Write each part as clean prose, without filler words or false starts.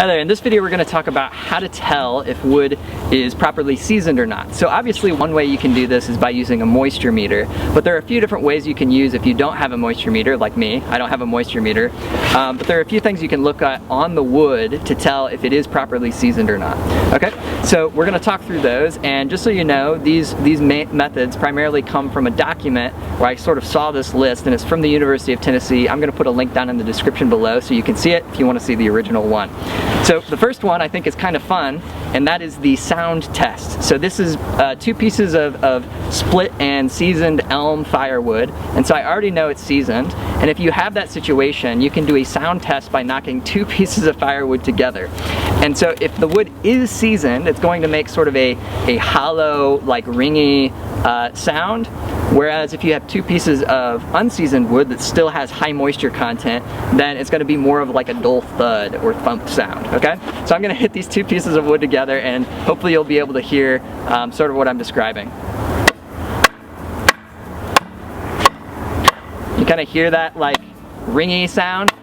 Hi there, in this video we're going to talk about how to tell if wood is properly seasoned or not. So obviously one way you can do this is by using a moisture meter, but there are a few different ways you can use if you don't have a moisture meter, like me. I don't have a moisture meter, but there are a few things you can look at on the wood to tell if it is properly seasoned or not. Okay, so we're going to talk through those, and just so you know, these methods primarily come from a document where I sort of saw this list, and it's from the University of Tennessee. I'm going to put a link down in the description below so you can see it if you want to see the original one. So the first one I think is kind of fun, and that is the sound test. So this is two pieces of split and seasoned elm firewood, and so I already know it's seasoned, and if you have that situation, you can do a sound test by knocking two pieces of firewood together. And so if the wood is seasoned, it's going to make sort of a hollow, like ringy sound, whereas if you have two pieces of unseasoned wood that still has high moisture content, then it's going to be more of like a dull thud or thump sound, okay? So I'm going to hit these two pieces of wood together, and hopefully you'll be able to hear sort of what I'm describing. You kind of hear that like ringy sound?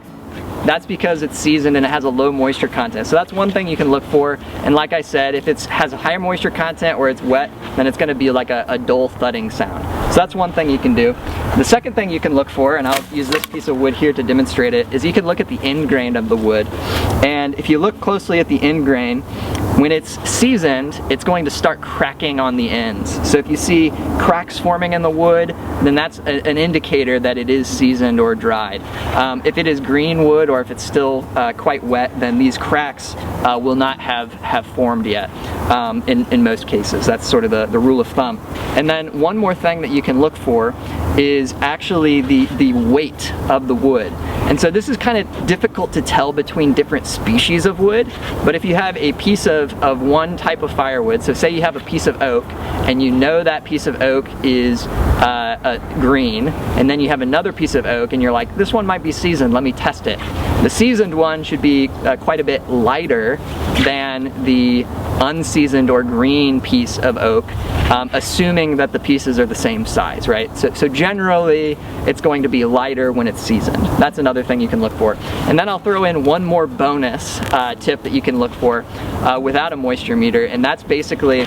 That's because it's seasoned and it has a low moisture content. So that's one thing you can look for. And like I said, if it has a higher moisture content or it's wet, then it's going to be like a dull thudding sound. So that's one thing you can do. The second thing you can look for, and I'll use this piece of wood here to demonstrate it, is you can look at the end grain of the wood. And if you look closely at the end grain, when it's seasoned, it's going to start cracking on the ends. So if you see cracks forming in the wood, then that's an indicator that it is seasoned or dried. If it is green wood or if it's still quite wet, then these cracks will not have formed yet in most cases. That's sort of the rule of thumb. And then one more thing that you can look for is actually the weight of the wood. And so this is kind of difficult to tell between different species of wood, but if you have a piece of one type of firewood, so say you have a piece of oak, and you know that piece of oak is green, and then you have another piece of oak, and you're like, this one might be seasoned, let me test it. The seasoned one should be quite a bit lighter than the unseasoned or green piece of oak, assuming that the pieces are the same size, right? So generally, it's going to be lighter when it's seasoned. That's another thing you can look for. And then I'll throw in one more bonus tip that you can look for without a moisture meter, and that's basically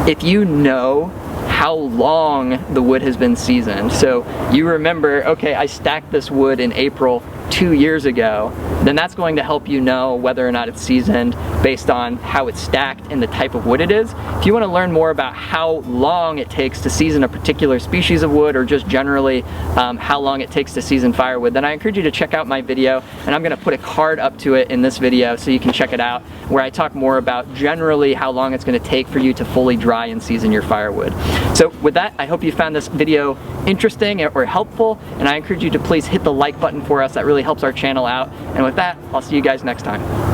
if you know how long the wood has been seasoned. So you remember, okay, I stacked this wood in April 2 years ago, then that's going to help you know whether or not it's seasoned based on how it's stacked and the type of wood it is. If you want to learn more about how long it takes to season a particular species of wood, or just generally how long it takes to season firewood, then I encourage you to check out my video, and I'm going to put a card up to it in this video so you can check it out, where I talk more about generally how long it's going to take for you to fully dry and season your firewood. So with that, I hope you found this video interesting or helpful, and I encourage you to please hit the like button for us. That really helps our channel out. And with that, I'll see you guys next time.